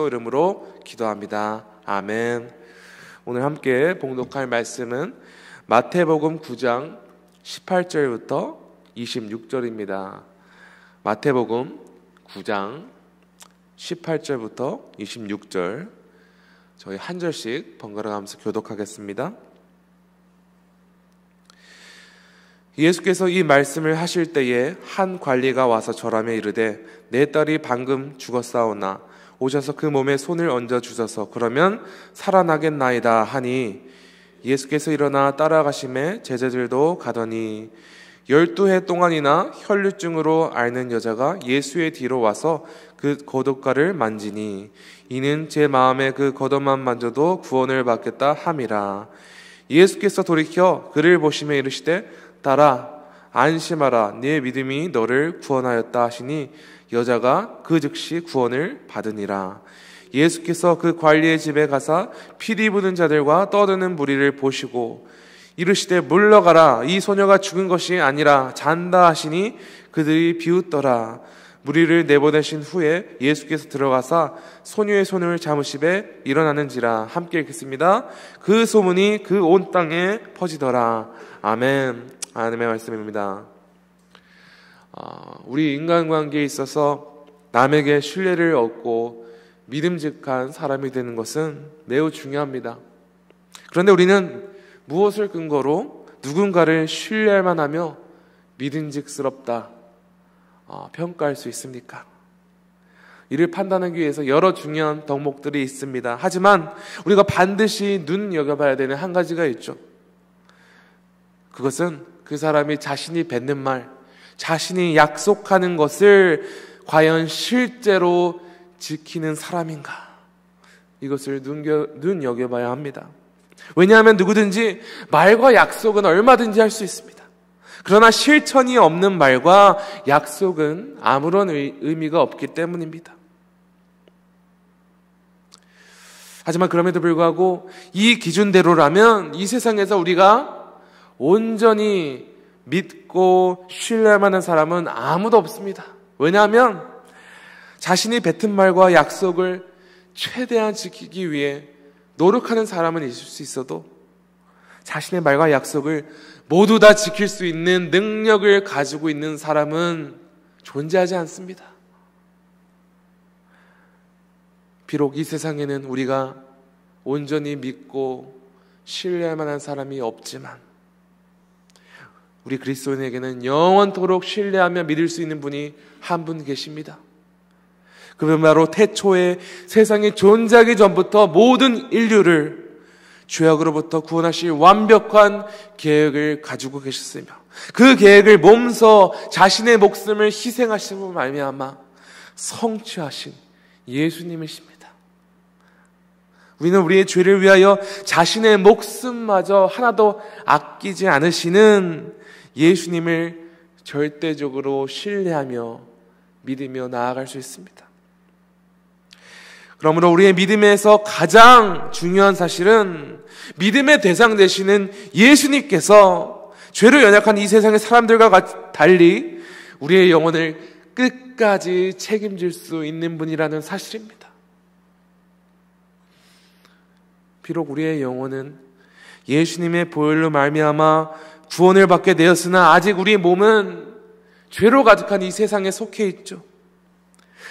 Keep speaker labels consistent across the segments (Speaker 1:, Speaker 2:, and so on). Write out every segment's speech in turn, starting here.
Speaker 1: 이름으로 기도합니다. 아멘. 오늘 함께 봉독할 말씀은 마태복음 9장 18절부터 26절입니다. 마태복음 9장 18절부터 26절 저희 한 절씩 번갈아 가면서 교독하겠습니다. 예수께서 이 말씀을 하실 때에 한 관리가 와서 절하며 이르되 내 딸이 방금 죽었사오나 오셔서 그 몸에 손을 얹어 주소서. 그러면 살아나겠나이다 하니 예수께서 일어나 따라가심에 제자들도 가더니 12해 동안이나 혈류증으로 앓는 여자가 예수의 뒤로 와서 그 겉옷가를 만지니 이는 제 마음에 그 겉옷만 만져도 구원을 받겠다 함이라. 예수께서 돌이켜 그를 보시며 이르시되 딸아 안심하라 네 믿음이 너를 구원하였다 하시니 여자가 그 즉시 구원을 받으니라. 예수께서 그 관리의 집에 가사 피리 부는 자들과 떠드는 무리를 보시고 이르시되 물러가라 이 소녀가 죽은 것이 아니라 잔다 하시니 그들이 비웃더라. 무리를 내보내신 후에 예수께서 들어가사 소녀의 손을 잡으시되 일어나는지라. 함께 읽겠습니다. 그 소문이 그 온 땅에 퍼지더라. 아멘. 하나님의 말씀입니다. 우리 인간관계에 있어서 남에게 신뢰를 얻고 믿음직한 사람이 되는 것은 매우 중요합니다. 그런데 우리는 무엇을 근거로 누군가를 신뢰할 만하며 믿음직스럽다 평가할 수 있습니까? 이를 판단하기 위해서 여러 중요한 덕목들이 있습니다. 하지만 우리가 반드시 눈여겨봐야 되는 한 가지가 있죠. 그것은 그 사람이 자신이 뱉는 말, 자신이 약속하는 것을 과연 실제로 지키는 사람인가? 이것을 눈여겨봐야 합니다. 왜냐하면 누구든지 말과 약속은 얼마든지 할 수 있습니다. 그러나 실천이 없는 말과 약속은 아무런 의미가 없기 때문입니다. 하지만 그럼에도 불구하고 이 기준대로라면 이 세상에서 우리가 온전히 믿고 신뢰할 만한 사람은 아무도 없습니다. 왜냐하면 자신이 뱉은 말과 약속을 최대한 지키기 위해 노력하는 사람은 있을 수 있어도 자신의 말과 약속을 모두 다 지킬 수 있는 능력을 가지고 있는 사람은 존재하지 않습니다. 비록 이 세상에는 우리가 온전히 믿고 신뢰할 만한 사람이 없지만 우리 그리스도인에게는 영원토록 신뢰하며 믿을 수 있는 분이 한 분 계십니다. 그분 바로 태초에 세상이 존재하기 전부터 모든 인류를 죄악으로부터 구원하실 완벽한 계획을 가지고 계셨으며 그 계획을 몸서 자신의 목숨을 희생하심으로 말미암아 성취하신 예수님이십니다. 우리는 우리의 죄를 위하여 자신의 목숨마저 하나도 아끼지 않으시는 예수님을 절대적으로 신뢰하며 믿으며 나아갈 수 있습니다. 그러므로 우리의 믿음에서 가장 중요한 사실은 믿음의 대상 되시는 예수님께서 죄로 연약한 이 세상의 사람들과 달리 우리의 영혼을 끝까지 책임질 수 있는 분이라는 사실입니다. 비록 우리의 영혼은 예수님의 보혈로 말미암아 구원을 받게 되었으나 아직 우리의 몸은 죄로 가득한 이 세상에 속해 있죠.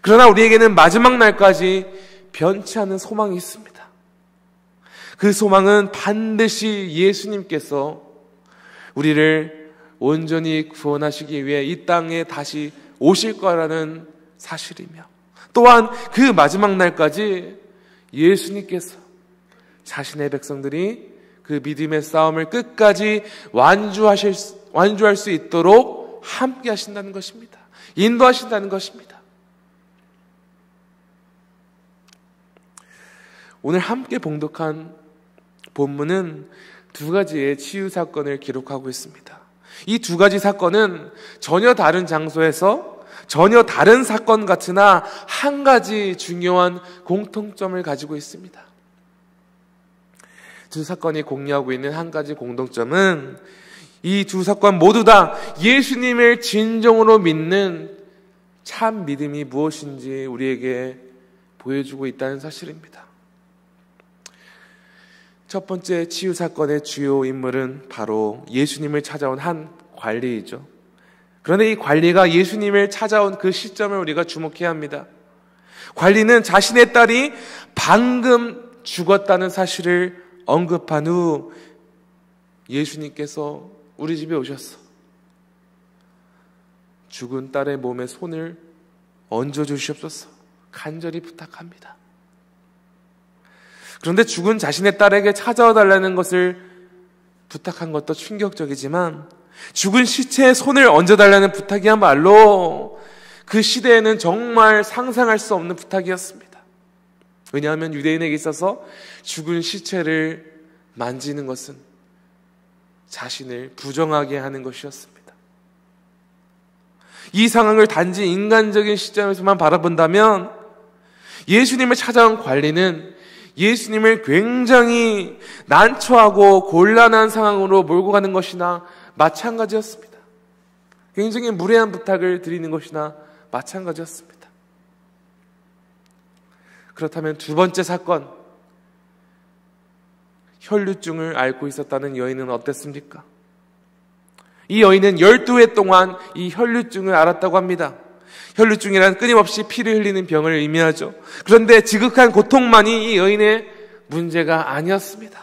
Speaker 1: 그러나 우리에게는 마지막 날까지 변치 않는 소망이 있습니다. 그 소망은 반드시 예수님께서 우리를 온전히 구원하시기 위해 이 땅에 다시 오실 거라는 사실이며 또한 그 마지막 날까지 예수님께서 자신의 백성들이 그 믿음의 싸움을 끝까지 완주할 수 있도록 함께 하신다는 것입니다. 인도하신다는 것입니다. 오늘 함께 봉독한 본문은 두 가지의 치유 사건을 기록하고 있습니다. 이 두 가지 사건은 전혀 다른 장소에서 전혀 다른 사건 같으나 한 가지 중요한 공통점을 가지고 있습니다. 두 사건이 공유하고 있는 한 가지 공통점은 이 두 사건 모두 다 예수님을 진정으로 믿는 참 믿음이 무엇인지 우리에게 보여주고 있다는 사실입니다. 첫 번째 치유 사건의 주요 인물은 바로 예수님을 찾아온 한 관리이죠. 그런데 이 관리가 예수님을 찾아온 그 시점을 우리가 주목해야 합니다. 관리는 자신의 딸이 방금 죽었다는 사실을 언급한 후 예수님께서 우리 집에 오셨어. 죽은 딸의 몸에 손을 얹어주시옵소서. 간절히 부탁합니다. 그런데 죽은 자신의 딸에게 찾아와 달라는 것을 부탁한 것도 충격적이지만 죽은 시체에 손을 얹어달라는 부탁이야말로 그 시대에는 정말 상상할 수 없는 부탁이었습니다. 왜냐하면 유대인에게 있어서 죽은 시체를 만지는 것은 자신을 부정하게 하는 것이었습니다. 이 상황을 단지 인간적인 시점에서만 바라본다면 예수님을 찾아온 관리는 예수님을 굉장히 난처하고 곤란한 상황으로 몰고 가는 것이나 마찬가지였습니다. 굉장히 무례한 부탁을 드리는 것이나 마찬가지였습니다. 그렇다면 두 번째 사건, 혈류증을 앓고 있었다는 여인은 어땠습니까? 이 여인은 12회 동안 이 혈류증을 앓았다고 합니다. 혈류증이란 끊임없이 피를 흘리는 병을 의미하죠. 그런데 지극한 고통만이 이 여인의 문제가 아니었습니다.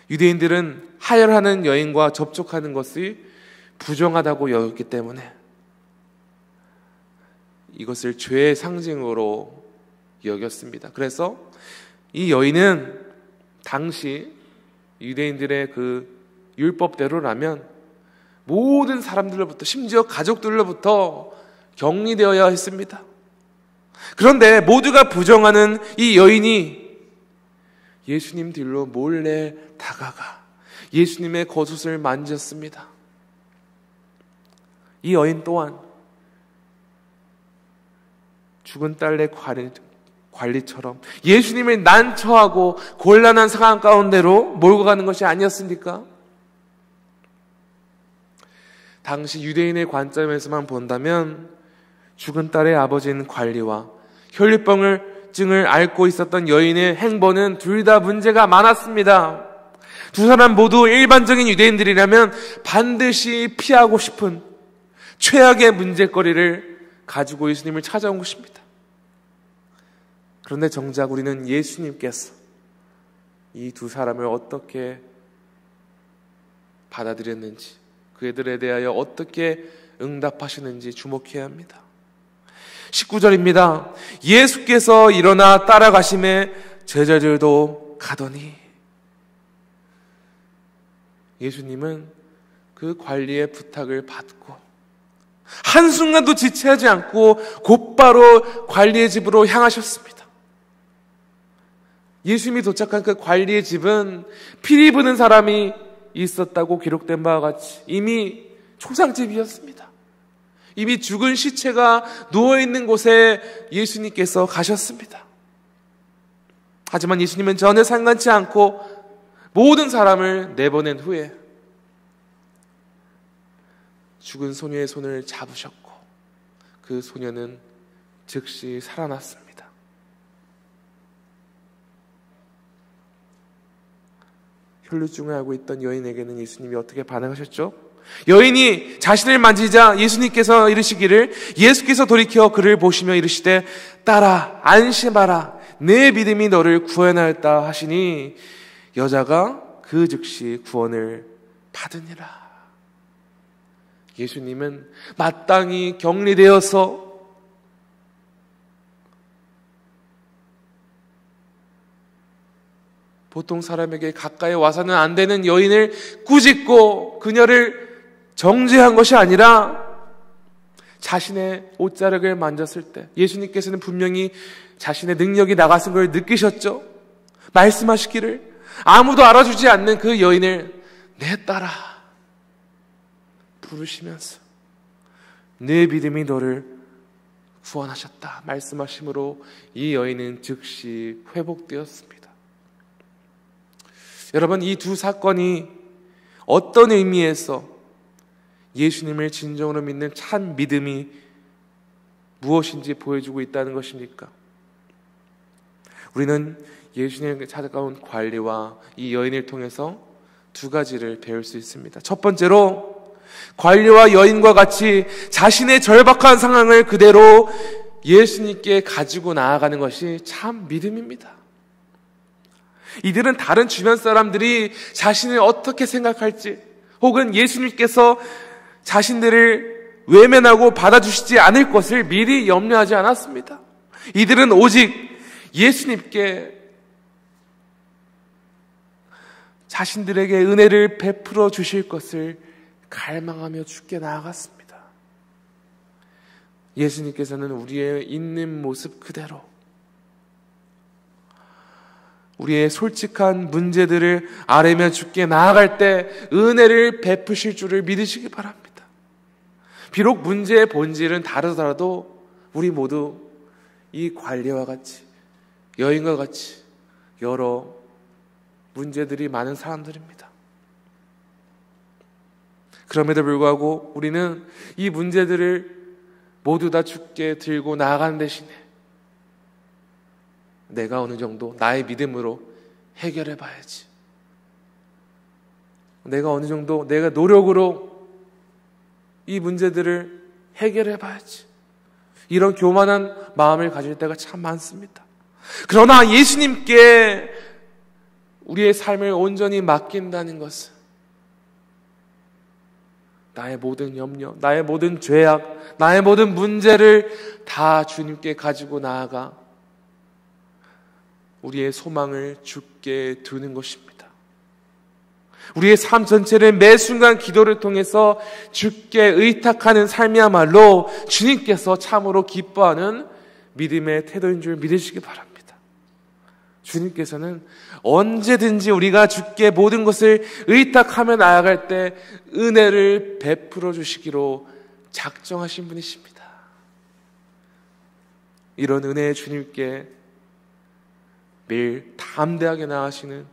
Speaker 1: 유대인들은 하혈하는 여인과 접촉하는 것이 부정하다고 여겼기 때문에 이것을 죄의 상징으로 여겼습니다. 그래서 이 여인은 당시 유대인들의 그 율법대로라면 모든 사람들로부터, 심지어 가족들로부터 격리되어야 했습니다. 그런데 모두가 부정하는 이 여인이 예수님 뒤로 몰래 다가가 예수님의 겉옷을 만졌습니다. 이 여인 또한 죽은 딸의 관리처럼 예수님을 난처하고 곤란한 상황 가운데로 몰고 가는 것이 아니었습니까? 당시 유대인의 관점에서만 본다면 죽은 딸의 아버지인 관리와 혈류증을 앓고 있었던 여인의 행보는 둘 다 문제가 많았습니다. 두 사람 모두 일반적인 유대인들이라면 반드시 피하고 싶은 최악의 문제거리를 가지고 예수님을 찾아온 것입니다. 그런데 정작 우리는 예수님께서 이 두 사람을 어떻게 받아들였는지, 그들에 대하여 어떻게 응답하시는지 주목해야 합니다. 19절입니다. 예수께서 일어나 따라가심에 제자들도 가더니, 예수님은 그 관리의 부탁을 받고 한순간도 지체하지 않고 곧바로 관리의 집으로 향하셨습니다. 예수님이 도착한 그 관리의 집은 피리 부는 사람이 있었다고 기록된 바와 같이 이미 초상집이었습니다. 이미 죽은 시체가 누워있는 곳에 예수님께서 가셨습니다. 하지만 예수님은 전혀 상관치 않고 모든 사람을 내보낸 후에 죽은 소녀의 손을 잡으셨고 그 소녀는 즉시 살아났습니다. 혈류증을 앓고 있던 여인에게는 예수님이 어떻게 반응하셨죠? 여인이 자신을 만지자 예수님께서 이르시기를, 예수께서 돌이켜 그를 보시며 이르시되 딸아 안심하라 내 믿음이 너를 구원하였다 하시니 여자가 그 즉시 구원을 받으니라. 예수님은 마땅히 격리되어서 보통 사람에게 가까이 와서는 안 되는 여인을 꾸짖고 그녀를 정죄한 것이 아니라 자신의 옷자락을 만졌을 때 예수님께서는 분명히 자신의 능력이 나갔은 걸 느끼셨죠. 말씀하시기를 아무도 알아주지 않는 그 여인을 내 딸아 부르시면서 내 믿음이 너를 구원하셨다 말씀하심으로 이 여인은 즉시 회복되었습니다. 여러분, 이 두 사건이 어떤 의미에서 예수님을 진정으로 믿는 참 믿음이 무엇인지 보여주고 있다는 것입니까? 우리는 예수님에게 찾아가온 관리와 이 여인을 통해서 두 가지를 배울 수 있습니다. 첫 번째로 관리와 여인과 같이 자신의 절박한 상황을 그대로 예수님께 가지고 나아가는 것이 참 믿음입니다. 이들은 다른 주변 사람들이 자신을 어떻게 생각할지, 혹은 예수님께서 자신들을 외면하고 받아주시지 않을 것을 미리 염려하지 않았습니다. 이들은 오직 예수님께 자신들에게 은혜를 베풀어 주실 것을 갈망하며 주께 나아갔습니다. 예수님께서는 우리의 있는 모습 그대로 우리의 솔직한 문제들을 아뢰며 주께 나아갈 때 은혜를 베푸실 줄을 믿으시기 바랍니다. 비록 문제의 본질은 다르더라도 우리 모두 이 관리와 같이, 여인과 같이 여러 문제들이 많은 사람들입니다. 그럼에도 불구하고 우리는 이 문제들을 모두 다 주께 들고 나아가는 대신에 내가 어느 정도 나의 믿음으로 해결해 봐야지, 내가 어느 정도 내가 노력으로 이 문제들을 해결해 봐야지, 이런 교만한 마음을 가질 때가 참 많습니다. 그러나 예수님께 우리의 삶을 온전히 맡긴다는 것은 나의 모든 염려, 나의 모든 죄악, 나의 모든 문제를 다 주님께 가지고 나아가 우리의 소망을 주께 두는 것입니다. 우리의 삶 전체를 매 순간 기도를 통해서 주께 의탁하는 삶이야말로 주님께서 참으로 기뻐하는 믿음의 태도인 줄 믿으시기 바랍니다. 주님께서는 언제든지 우리가 주께 모든 것을 의탁하며 나아갈 때 은혜를 베풀어 주시기로 작정하신 분이십니다. 이런 은혜의 주님께 매일 담대하게 나아가시는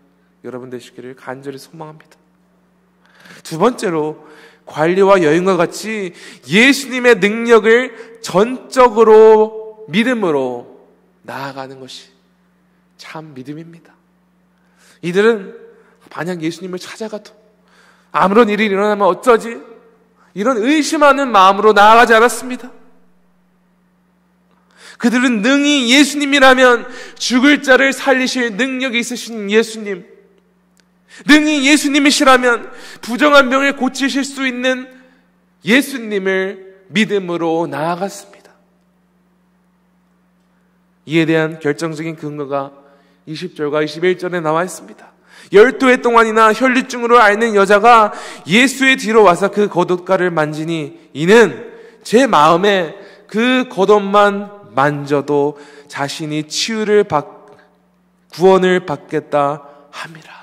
Speaker 1: 여러분 되시기를 간절히 소망합니다. 두 번째로 관리와 여인과 같이 예수님의 능력을 전적으로 믿음으로 나아가는 것이 참 믿음입니다. 이들은 만약 예수님을 찾아가도 아무런 일이 일어나면 어쩌지? 이런 의심하는 마음으로 나아가지 않았습니다. 그들은 능히 예수님이라면 죽을 자를 살리실 능력이 있으신 예수님, 능히 예수님이시라면 부정한 병을 고치실 수 있는 예수님을 믿음으로 나아갔습니다. 이에 대한 결정적인 근거가 20절과 21절에 나와 있습니다. 12해 동안이나 혈류증으로 앓는 여자가 예수의 뒤로 와서 그 겉옷가를 만지니 이는 제 마음에 그 겉옷만 만져도 자신이 구원을 받겠다 함이라.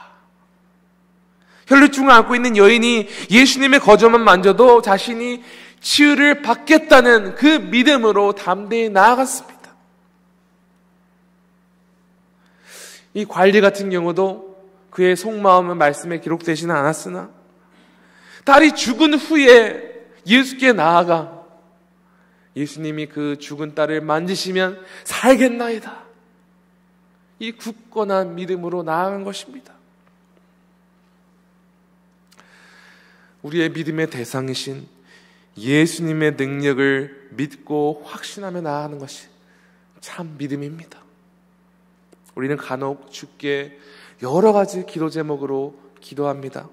Speaker 1: 혈류증을 앓고 있는 여인이 예수님의 겉옷만 만져도 자신이 치유를 받겠다는 그 믿음으로 담대히 나아갔습니다. 이 관리 같은 경우도 그의 속마음은 말씀에 기록되지는 않았으나 딸이 죽은 후에 예수께 나아가 예수님이 그 죽은 딸을 만지시면 살겠나이다, 이 굳건한 믿음으로 나아간 것입니다. 우리의 믿음의 대상이신 예수님의 능력을 믿고 확신하며 나아가는 것이 참 믿음입니다. 우리는 간혹 주께 여러 가지 기도 제목으로 기도합니다.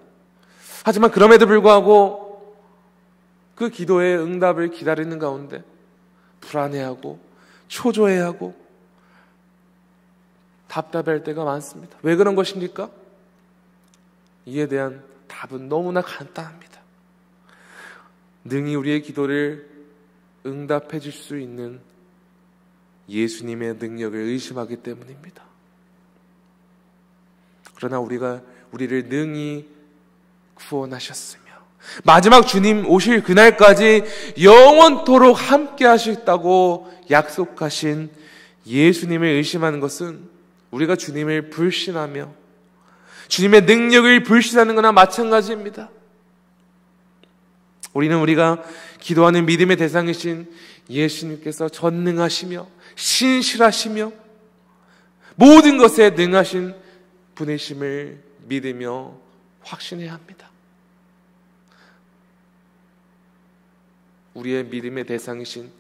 Speaker 1: 하지만 그럼에도 불구하고 그 기도의 응답을 기다리는 가운데 불안해하고 초조해하고 답답할 때가 많습니다. 왜 그런 것입니까? 이에 대한 답은 너무나 간단합니다. 능히 우리의 기도를 응답해 줄 수 있는 예수님의 능력을 의심하기 때문입니다. 그러나 우리를 능히 구원하셨으며 마지막 주님 오실 그날까지 영원토록 함께 하시겠다고 약속하신 예수님을 의심하는 것은 우리가 주님을 불신하며 주님의 능력을 불신하는 거나 마찬가지입니다. 우리가 기도하는 믿음의 대상이신 예수님께서 전능하시며 신실하시며 모든 것에 능하신 분이심을 믿으며 확신해야 합니다. 우리의 믿음의 대상이신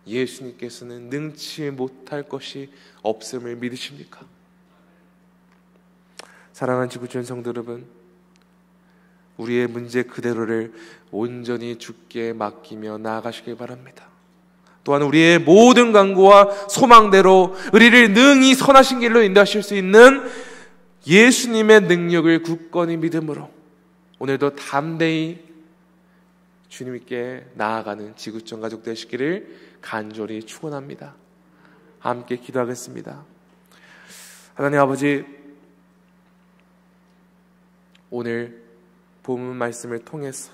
Speaker 1: 예수님께서는 능치 못할 것이 없음을 믿으십니까? 사랑하는 지구촌 성도 여러분, 우리의 문제 그대로를 온전히 주께 맡기며 나아가시길 바랍니다. 또한 우리의 모든 간구와 소망대로 우리를 능히 선하신 길로 인도하실 수 있는 예수님의 능력을 굳건히 믿음으로 오늘도 담대히 주님께 나아가는 지구촌 가족 되시기를 간절히 축원합니다. 함께 기도하겠습니다. 하나님 아버지, 오늘 본문 말씀을 통해서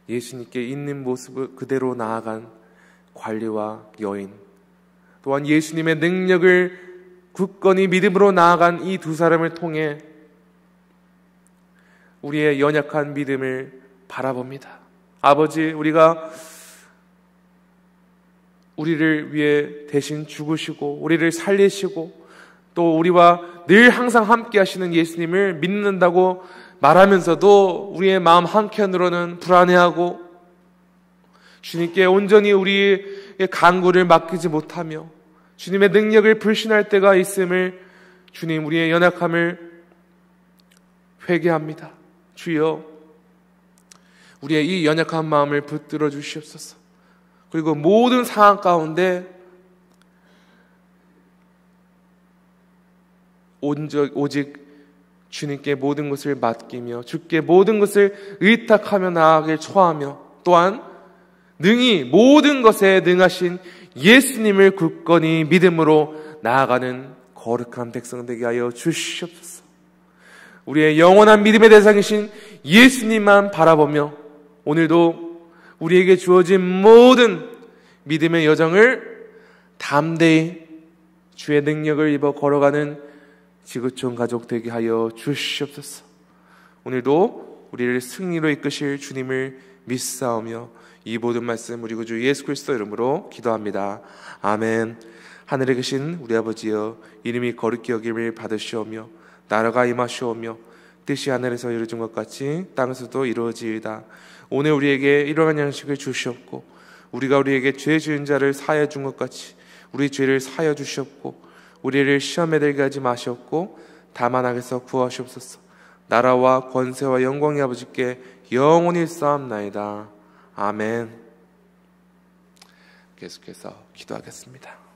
Speaker 1: 예수님께 있는 모습을 그대로 나아간 관리와 여인, 또한 예수님의 능력을 굳건히 믿음으로 나아간 이 두 사람을 통해 우리의 연약한 믿음을 바라봅니다. 아버지, 우리가 우리를 위해 대신 죽으시고 우리를 살리시고 또 우리와 늘 항상 함께 하시는 예수님을 믿는다고 말하면서도 우리의 마음 한켠으로는 불안해하고 주님께 온전히 우리의 간구를 맡기지 못하며 주님의 능력을 불신할 때가 있음을 주님, 우리의 연약함을 회개합니다. 주여, 우리의 이 연약한 마음을 붙들어 주시옵소서. 그리고 모든 상황 가운데 오직 주님께 모든 것을 맡기며 주께 모든 것을 의탁하며 나아가길 초하며 또한 능히 모든 것에 능하신 예수님을 굳건히 믿음으로 나아가는 거룩한 백성 되게 하여 주시옵소서. 우리의 영원한 믿음의 대상이신 예수님만 바라보며 오늘도 우리에게 주어진 모든 믿음의 여정을 담대히 주의 능력을 입어 걸어가는 지구촌 가족 되게 하여 주시옵소서. 오늘도 우리를 승리로 이끄실 주님을 믿사오며 이 모든 말씀 우리 구주 예수 그리스도 이름으로 기도합니다. 아멘. 하늘에 계신 우리 아버지여, 이름이 거룩히 여김을 받으시오며 나라가 임하시오며 뜻이 하늘에서 이루어진 것 같이 땅에서도 이루어지이다. 오늘 우리에게 일용할 양식을 주시옵고 우리가 우리에게 죄 지은 자를 사하여 준 것 같이 우리 죄를 사하여 주시옵고 우리를 시험에 들게 하지 마시옵고 다만 악에서 구하시옵소서. 나라와 권세와 영광이 아버지께 영원히 쌓옵나이다. 아멘. 계속해서 기도하겠습니다.